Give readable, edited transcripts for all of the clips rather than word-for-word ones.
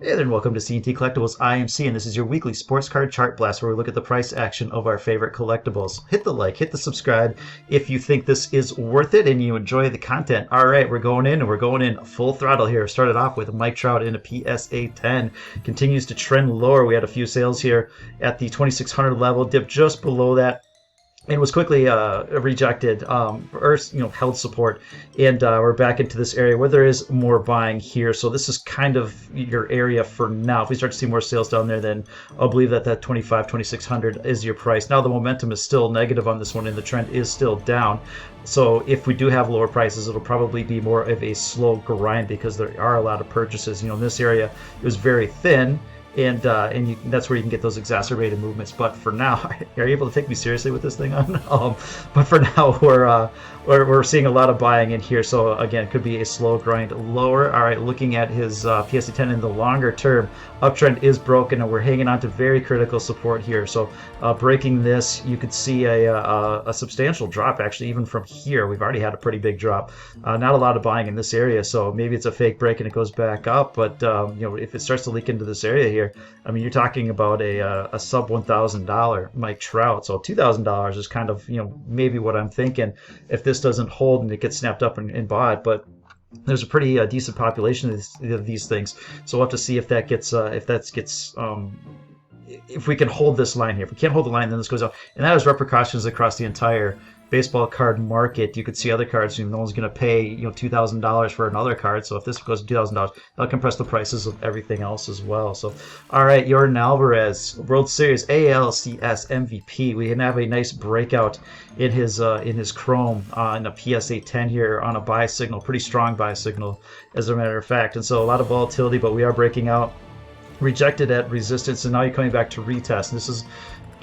Hey there, and welcome to CNT Collectibles IMC, and this is your weekly sports card chart blast where we look at the price action of our favorite collectibles. Hit the like, hit the subscribe if you think this is worth it and you enjoy the content. All right, we're going in, and we're going in full throttle here. Started off with Mike Trout in a PSA 10. Continues to trend lower. We had a few sales here at the 2600 level, dipped just below that, and was quickly rejected or held support, and we're back into this area where there is more buying here. So this is kind of your area for now. If we start to see more sales down there, then I'll believe that 2600 is your price. Now the momentum is still negative on this one, and the trend is still down. So if we do have lower prices, it'll probably be more of a slow grind because there are a lot of purchases. In this area it was very thin, and that's where you can get those exacerbated movements. But for now, are you able to take me seriously with this thing on? But for now, we're seeing a lot of buying in here. So again, could be a slow grind lower. All right, looking at his PSA 10 in the longer term, uptrend is broken, and we're hanging on to very critical support here. So breaking this, you could see a substantial drop actually, even from here. We've already had a pretty big drop. Not a lot of buying in this area, so maybe it's a fake break and it goes back up. But if it starts to leak into this area here, I mean, you're talking about a sub $1,000 Mike Trout. So $2,000 is kind of maybe what I'm thinking if this doesn't hold and it gets snapped up and bought. But there's a pretty decent population of these things, so we'll have to see if that gets if we can hold this line here. If we can't hold the line, then this goes out, and that has repercussions across the entire baseball card market. You could see other cards, no one's going to pay $2,000 for another card. So if this goes to $2,000, that'll compress the prices of everything else as well. So all right, Yordan Alvarez, World Series ALCS MVP. We can have a nice breakout in his chrome in a PSA 10 here on a buy signal, pretty strong buy signal as a matter of fact. And so a lot of volatility, but we are breaking out, rejected at resistance, and now you're coming back to retest. And this is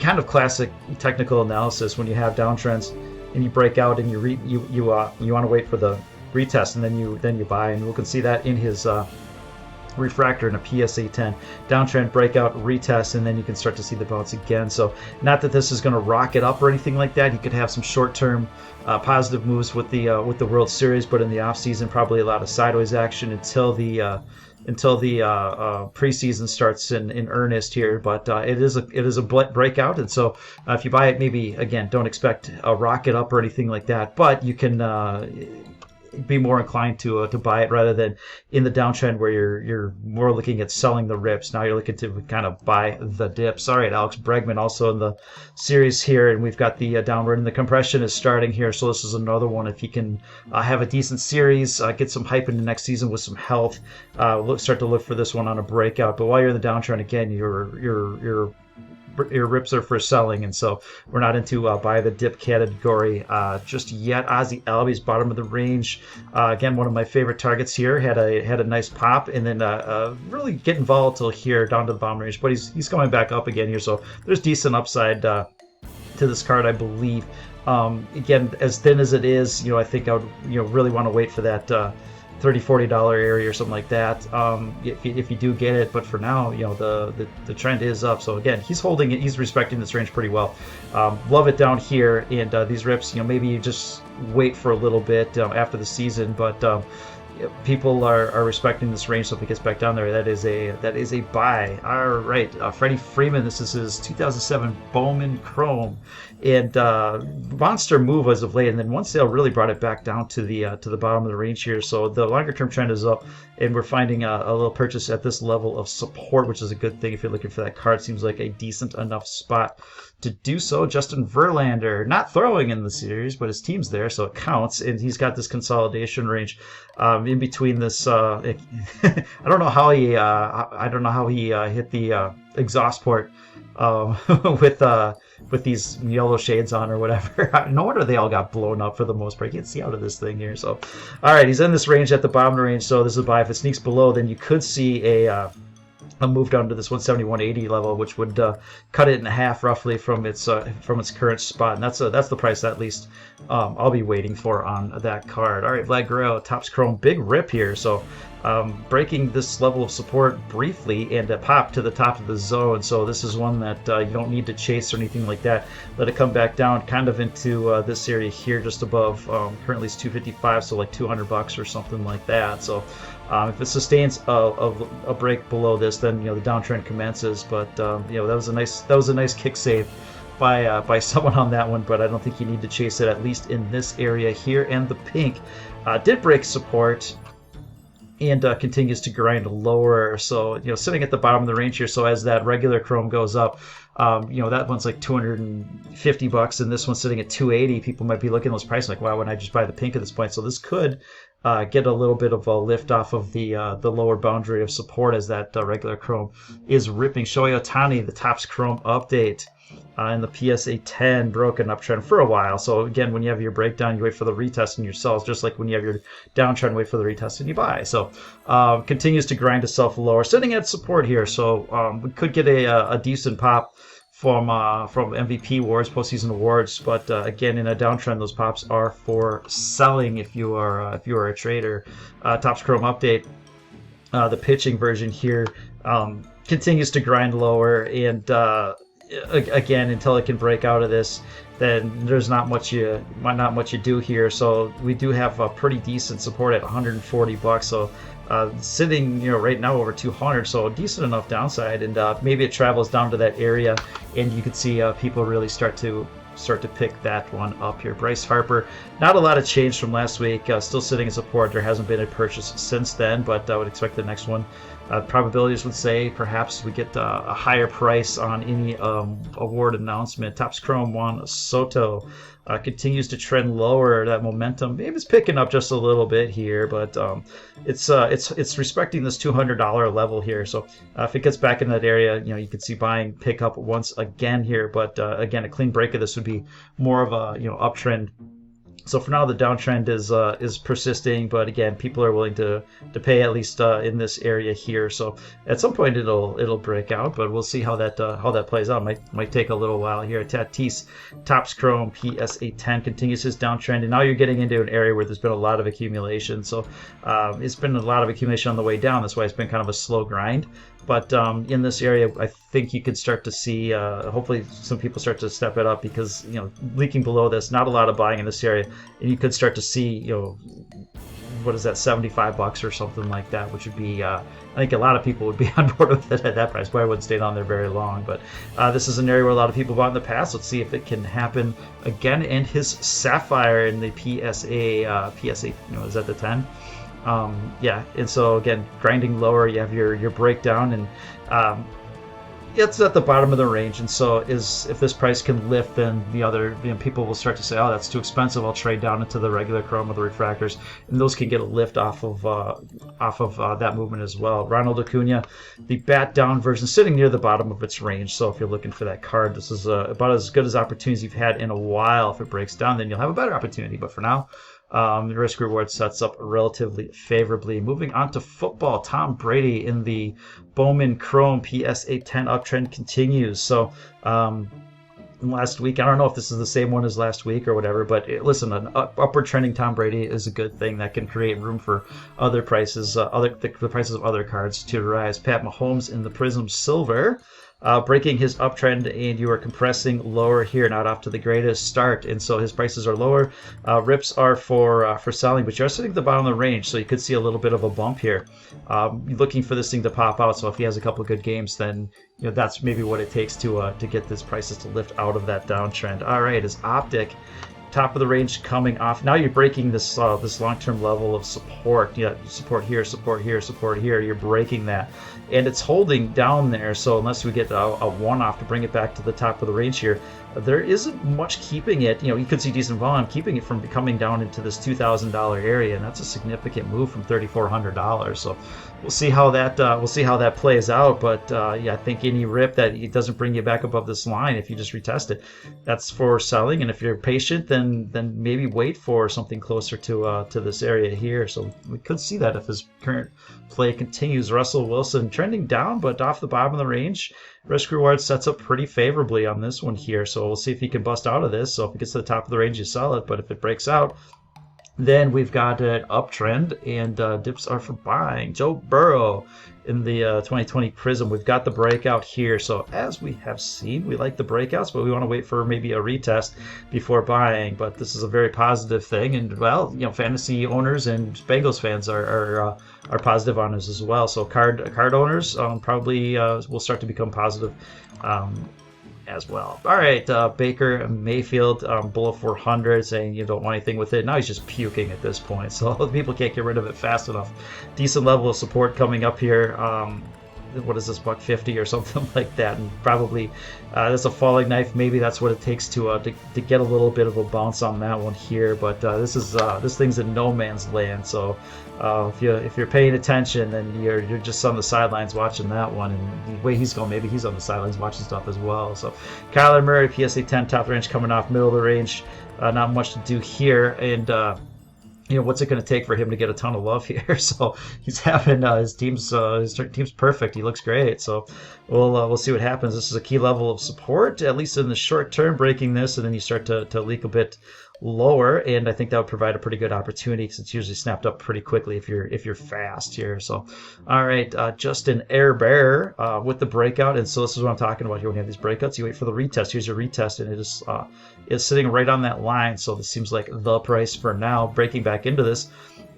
kind of classic technical analysis when you have downtrends and you break out and you want to wait for the retest, and then you buy. And we can see that in his refractor in a PSA 10. Downtrend, breakout, retest, and then you can start to see the bounce again. So not that this is going to rocket up or anything like that. You could have some short-term positive moves with the World Series, but in the off season, probably a lot of sideways action until the preseason starts in earnest here. But it is a breakout, and so if you buy it, maybe again don't expect a rocket up or anything like that, but you can be more inclined to buy it rather than in the downtrend where you're more looking at selling the rips. Now you're looking to kind of buy the dips. All right, Alex Bregman also in the series here, and we've got the downward, and the compression is starting here. So this is another one. If you can have a decent series, get some hype into next season with some health, start to look for this one on a breakout. But while you're in the downtrend, again, your rips are for selling, and so we're not into buy the dip category just yet. Ozzie Albies, bottom of the range, again one of my favorite targets here. Had a nice pop, and then really getting volatile here down to the bottom range, but he's coming back up again here, so there's decent upside to this card, I believe. Again, as thin as it is, I think I would really want to wait for that $30-$40 area or something like that, if you do get it. But for now, the trend is up. So again, he's holding it, he's respecting this range pretty well. Love it down here, and these rips, maybe you just wait for a little bit after the season, but people are respecting this range. So if it gets back down there, that is a buy. All right, Freddie Freeman, this is his 2007 Bowman Chrome, and monster move as of late, and then one sale really brought it back down to the bottom of the range here. So the longer term trend is up, and we're finding a little purchase at this level of support, which is a good thing if you're looking for that card. Seems like a decent enough spot to do so. Justin Verlander, not throwing in the series, but his team's there, so it counts, and he's got this consolidation range in between this. I don't know how he hit the exhaust port with these yellow shades on or whatever. No wonder they all got blown up for the most part. You can't see out of this thing here. So, all right, he's in this range at the bottom of the range, so this is a buy. If it sneaks below, then you could see a move down to this 170-180 level, which would cut it in half roughly from its current spot, and that's the price at least I'll be waiting for on that card. All right, Vlad Guerrero, Topps Chrome, big rip here. So breaking this level of support briefly and a pop to the top of the zone. So this is one that you don't need to chase or anything like that. Let it come back down kind of into this area here just above. Currently it's 255, so like $200 or something like that. So if it sustains a break below this, then the downtrend commences. But that was a nice kick save by someone on that one, but I don't think you need to chase it, at least in this area here. And the pink did break support and continues to grind lower. So sitting at the bottom of the range here. So as that regular chrome goes up, that one's like $250, and this one's sitting at 280. People might be looking at those prices like, why wouldn't I just buy the pink at this point? So this could get a little bit of a lift off of the lower boundary of support as that regular chrome is ripping. Shohei Ohtani, the Topps Chrome update. And the PSA 10 broken uptrend for a while. So again, when you have your breakdown, you wait for the retest and you sell, just like when you have your downtrend, wait for the retest and you buy. So continues to grind itself lower, sitting at support here. So we could get a decent pop from MVP awards, postseason awards, but again, in a downtrend, those pops are for selling if you are a trader. Topps Chrome update, the pitching version here continues to grind lower, and again, until it can break out of this, then there's not much you do here. So we do have a pretty decent support at $140. So sitting right now over 200, so a decent enough downside, and maybe it travels down to that area, and you can see people really start to pick that one up here. Bryce Harper, not a lot of change from last week, still sitting in support. There hasn't been a purchase since then, but I would expect the next one. Probabilities would say perhaps we get a higher price on any award announcement. Topps Chrome Juan Soto continues to trend lower. That momentum maybe it's picking up just a little bit here, but it's respecting this $200 level here. So if it gets back in that area, you can see buying pick up once again here. But again, a clean break of this would be more of a uptrend. So for now, the downtrend is persisting, but again, people are willing to pay, at least in this area here. So at some point it'll break out, but we'll see how that plays out. Might take a little while here. Tatis, Topps Chrome PSA 10 continues his downtrend, and now you're getting into an area where there's been a lot of accumulation. So it's been a lot of accumulation on the way down. That's why it's been kind of a slow grind. But in this area, I think you could start to see, hopefully some people start to step it up, because, leaking below this, not a lot of buying in this area. And you could start to see, what is that, $75 or something like that, which would be, I think a lot of people would be on board with it at that price. Probably wouldn't stay down there very long. But this is an area where a lot of people bought in the past. Let's see if it can happen again. And his Sapphire in the PSA, is that the 10? Yeah, and so again, grinding lower, you have your breakdown, and it's at the bottom of the range. And so if this price can lift, then the other people will start to say, oh, that's too expensive, I'll trade down into the regular chrome or the refractors, and those can get a lift off of that movement as well. Ronald Acuna, the bat down version, sitting near the bottom of its range. So if you're looking for that card, this is about as good as opportunities you've had in a while. If it breaks down, then you'll have a better opportunity, but for now, the risk reward sets up relatively favorably. Moving on to football, Tom Brady in the Bowman Chrome PSA 10 uptrend continues. So last week, I don't know if this is the same one as last week or whatever, but listen, an upward trending Tom Brady is a good thing that can create room for other prices, the prices of other cards to rise. Pat Mahomes in the Prism Silver, breaking his uptrend, and you are compressing lower here, not off to the greatest start, and so his prices are lower. Rips are for selling, but you're sitting at the bottom of the range, so you could see a little bit of a bump here. You're looking for this thing to pop out, so if he has a couple of good games, then that's maybe what it takes to get this prices to lift out of that downtrend. All right, is Optic. Top of the range coming off. Now you're breaking this long-term level of support. Support here, support here, support here. You're breaking that, and it's holding down there. So unless we get a one-off to bring it back to the top of the range here, there isn't much keeping it. You could see decent volume keeping it from coming down into this $2,000 area, and that's a significant move from $3,400. So we'll see how that plays out. But I think any rip that it doesn't bring you back above this line, if you just retest it, that's for selling. And if you're patient, then maybe wait for something closer to this area here. So we could see that if his current play continues. Russell Wilson trending down, but off the bottom of the range. Risk reward sets up pretty favorably on this one here. So we'll see if he can bust out of this. So if it gets to the top of the range, you sell it. But if it breaks out, Then we've got an uptrend, and dips are for buying. Joe Burrow in the 2020 Prism. We've got the breakout here. So as we have seen, we like the breakouts, but we want to wait for maybe a retest before buying. But this is a very positive thing, and well, fantasy owners and Bengals fans are positive on this as well. So card owners probably will start to become positive. As well. All right, Baker Mayfield below 400, saying you don't want anything with it. Now he's just puking at this point, so people can't get rid of it fast enough. Decent level of support coming up here. What is this, $150 or something like that, and probably that's a falling knife. Maybe that's what it takes to get a little bit of a bounce on that one here. But this thing's in no man's land. So if you're paying attention, then you're just on the sidelines watching that one. And the way he's going, maybe he's on the sidelines watching stuff as well. So Kyler Murray, PSA 10, top of the range, coming off middle of the range. Not much to do here, and what's it going to take for him to get a ton of love here? So he's having his team's perfect. He looks great. So we'll see what happens. This is a key level of support, at least in the short term, breaking this, and then you start to leak a bit lower, and I think that would provide a pretty good opportunity because it's usually snapped up pretty quickly if you're fast here. So all right, Justin Airbear with the breakout, and so this is what I'm talking about here. When you have these breakouts, you wait for the retest. Here's your retest, and it is sitting right on that line. So this seems like the price for now. Breaking back into this,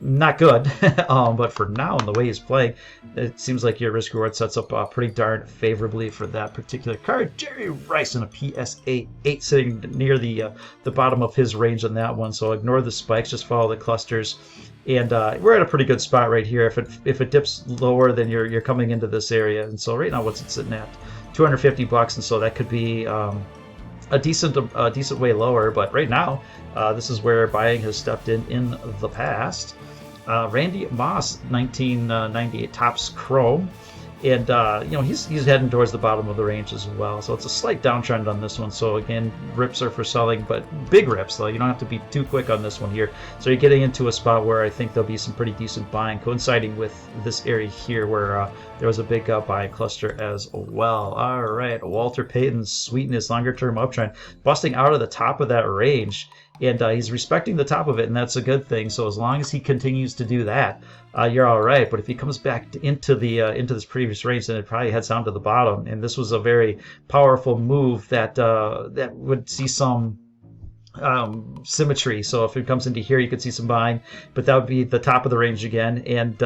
not good, but for now, and the way he's playing, it seems like your risk reward sets up pretty darn favorably for that particular card. Jerry Rice in a PSA 8, sitting near the bottom of his range on that one. So ignore the spikes, just follow the clusters, and we're at a pretty good spot right here. If it dips lower, then you're coming into this area, and so right now, what's it sitting at? $250, and so that could be a decent way lower. But right now, this is where buying has stepped in the past. Randy Moss, 1998 Topps Chrome, and he's heading towards the bottom of the range as well. So it's a slight downtrend on this one. So again, rips are for selling, but big rips though. You don't have to be too quick on this one here. So you're getting into a spot where I think there'll be some pretty decent buying, coinciding with this area here where there was a big buying cluster as well. All right, Walter Payton's sweetness, longer term uptrend, busting out of the top of that range. And he's respecting the top of it, and that's a good thing. So as long as he continues to do that, you're all right. But if he comes back into this previous range, then it probably heads down to the bottom. And this was a very powerful move that would see some symmetry. So if it comes into here, you could see some buying, but that would be the top of the range again, and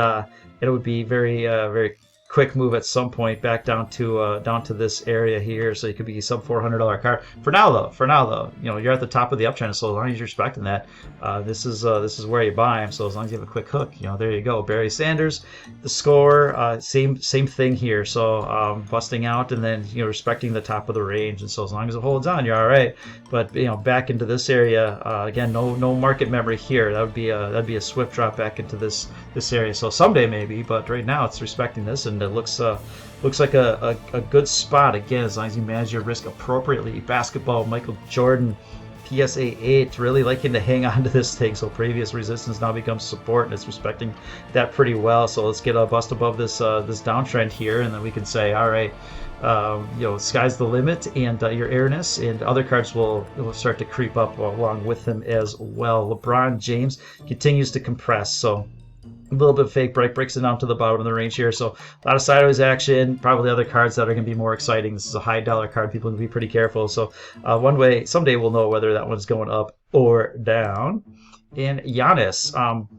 it would be very quick move at some point back down to this area here. So you could be sub $400 card for now though. You're at the top of the uptrend, so as long as you're respecting that, this is where you buy them. So as long as you have a quick hook, there you go. Barry Sanders, the score, same thing here. So busting out and then respecting the top of the range, and so as long as it holds on, you're all right. But back into this area again, no market memory here. That'd be a swift drop back into this area. So someday maybe, but right now it's respecting this, and it looks like a good spot again as long as you manage your risk appropriately. Basketball, Michael Jordan, PSA 8, really liking to hang on to this thing. So previous resistance now becomes support, and it's respecting that pretty well. So let's get a bust above this downtrend here, and then we can say, all right, sky's the limit, and your airness and other cards will start to creep up along with them as well. LeBron James continues to compress, so a little bit of fake breaks it down to the bottom of the range here. So a lot of sideways action, probably other cards that are going to be more exciting. This is a high dollar card. People can be pretty careful. So someday we'll know whether that one's going up or down. And Giannis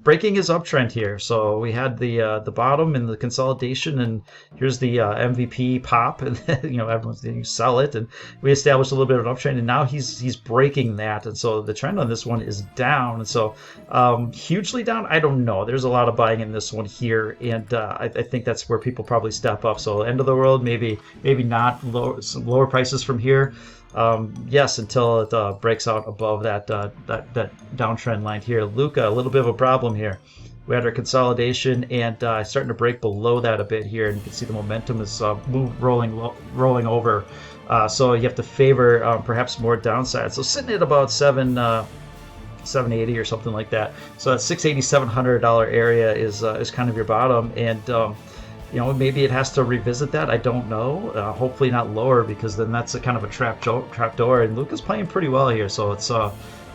breaking his uptrend here. So we had the bottom and the consolidation, and here's the MVP pop, and everyone's going to sell it, and we established a little bit of an uptrend, and now he's breaking that, and so the trend on this one is down. And so hugely down, I don't know. There's a lot of buying in this one here, and I think that's where people probably step up. So end of the world, maybe not. Some lower prices from here. Yes, until it breaks out above that downtrend line here. Luka, a little bit of a problem here. We had our consolidation, and starting to break below that a bit here, and you can see the momentum is rolling over. So you have to favor perhaps more downside. So sitting at about 780 or something like that. So that $680, $700 area is kind of your bottom, and maybe it has to revisit that. I don't know. Hopefully not lower, because then that's a kind of a trap door. And Luka's playing pretty well here, so it's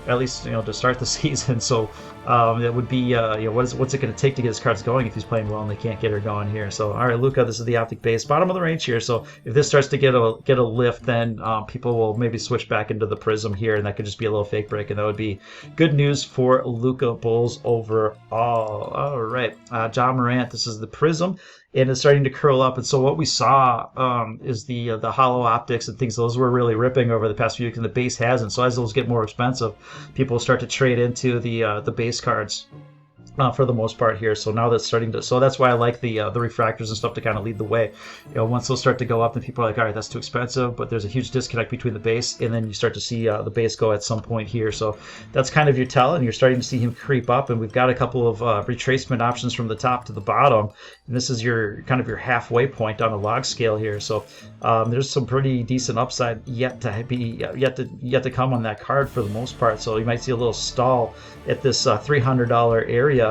at least to start the season. So that would be what's it going to take to get his cards going if he's playing well and they can't get her going here. So all right, Luca, this is the optic base, bottom of the range here. So if this starts to get a lift, then people will maybe switch back into the prism here, and that could just be a little fake break, and that would be good news for Luca Bulls overall. All right, John Morant, this is the prism, and it's starting to curl up. And so what we saw is the hollow optics and things. Those were really ripping over the past few weeks, and the base hasn't. So as those get more expensive, people will start to trade into the base cards. For the most part here. So now that's starting to, so that's why I like the refractors and stuff to kind of lead the way. Once those start to go up, then people are like, all right, that's too expensive, but there's a huge disconnect between the base, and then you start to see the base go at some point here. So that's kind of your tell, and you're starting to see him creep up, and we've got a couple of retracement options from the top to the bottom, and this is your kind of your halfway point on a log scale here. So there's some pretty decent upside yet to come on that card for the most part. So you might see a little stall at this $300 area.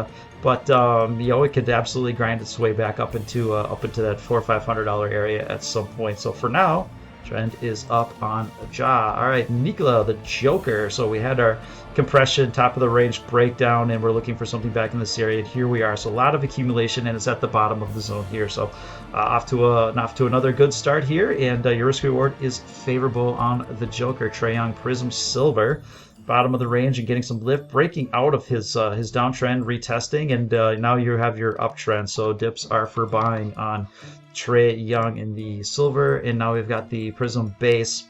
But it could absolutely grind its way back up into that $400 or $500 area at some point. So for now, trend is up on Ja. All right, Nikola, the Joker. So we had our compression, top of the range breakdown, and we're looking for something back in this area. And here we are. So a lot of accumulation, and it's at the bottom of the zone here. So off to another good start here, and your risk reward is favorable on the Joker. Trae Young Prism Silver. Bottom of the range and getting some lift, breaking out of his downtrend, retesting, and now you have your uptrend. So dips are for buying on Trae Young in the silver, and now we've got the Prism base.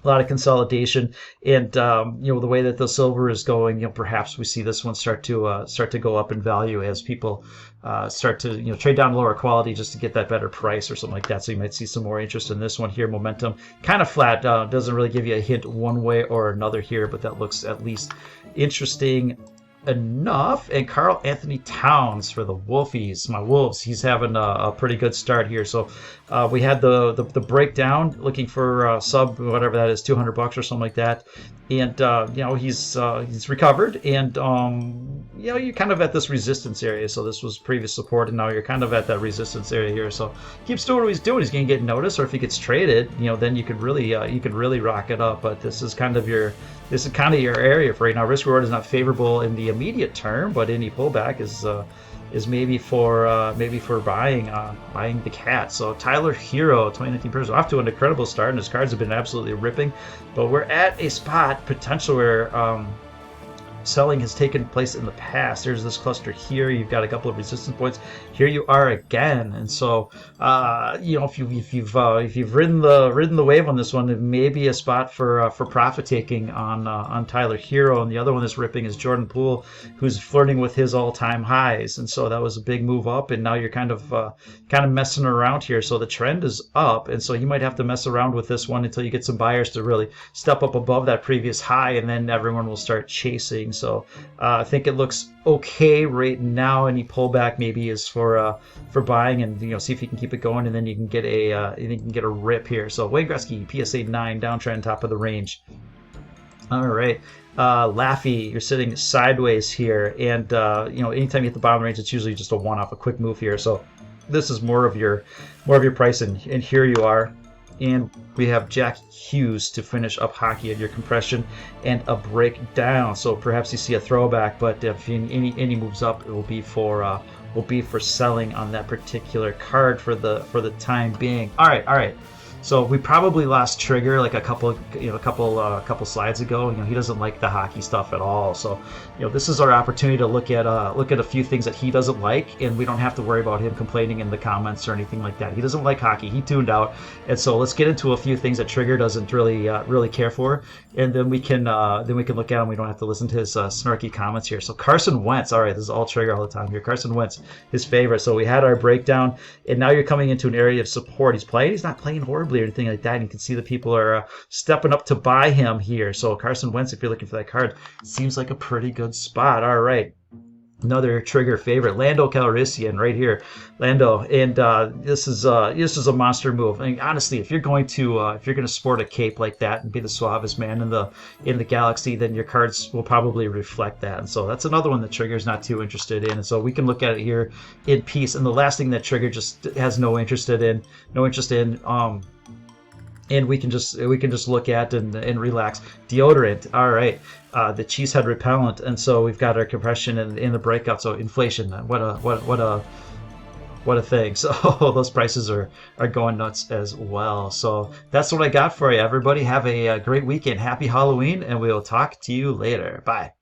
A lot of consolidation, and the way that the silver is going, perhaps we see this one start to go up in value as people start to trade down lower quality just to get that better price or something like that. So you might see some more interest in this one here. Momentum kind of flat, doesn't really give you a hint one way or another here, but that looks at least interesting enough. And Karl Anthony Towns for the Wolfies, my Wolves, he's having a pretty good start here. So we had the breakdown, looking for sub whatever that is, $200 or something like that, and he's recovered, and you're kind of at this resistance area. So this was previous support, and now you're kind of at that resistance area here. So keeps doing what he's doing. He's going to get noticed, or if he gets traded, then you could really rock it up. But this is kind of your area for right now. Risk reward is not favorable in the immediate term, but any pullback is maybe for buying the cat. So Tyler Hero, 2019 person, off to an incredible start, and his cards have been absolutely ripping. But we're at a spot potential where selling has taken place in the past. There's this cluster here. You've got a couple of resistance points. Here you are again, and so if you've ridden the wave on this one, it may be a spot for profit taking on Tyler Hero. And the other one that's ripping is Jordan Poole, who's flirting with his all-time highs, and so that was a big move up. And now you're kind of messing around here. So the trend is up, and so you might have to mess around with this one until you get some buyers to really step up above that previous high, and then everyone will start chasing. So I think it looks okay right now. Any pullback maybe is for buying, and see if you can keep it going, and then you can get a rip here. So Wayne Gretzky, PSA 9, downtrend, top of the range. All right. Laffy, you're sitting sideways here, and anytime you hit the bottom of the range, it's usually just a one-off, a quick move here. So this is more of your price, and here you are. And we have Jack Hughes to finish up hockey at your compression and a breakdown. So perhaps you see a throwback, but if any moves up, it will be for selling on that particular card for the time being. All right. So we probably lost Trigger like a couple slides ago. He doesn't like the hockey stuff at all. So this is our opportunity to look at a few things that he doesn't like, and we don't have to worry about him complaining in the comments or anything like that. He doesn't like hockey. He tuned out, and so let's get into a few things that Trigger doesn't really care for, and then we can look at him. We don't have to listen to his snarky comments here. So Carson Wentz. All right, this is all Trigger all the time here. Carson Wentz, his favorite. So we had our breakdown, and now you're coming into an area of support. He's not playing horribly or anything like that, and you can see the people are stepping up to buy him here. So Carson Wentz, if you're looking for that card, seems like a pretty good spot. All right, another Trigger favorite, Lando Calrissian right here. Lando, and this is a monster move. I mean, honestly, if you're going to sport a cape like that and be the suavest man in the galaxy, then your cards will probably reflect that. And so that's another one that Trigger's not too interested in. And so we can look at it here in peace. And the last thing that Trigger just has no interest in and we can just look at and relax. Deodorant, all right. The cheesehead repellent, and so we've got our compression in the breakout. So inflation, what a thing. So those prices are going nuts as well. So that's what I got for you. Everybody have a great weekend. Happy Halloween, and we'll talk to you later. Bye.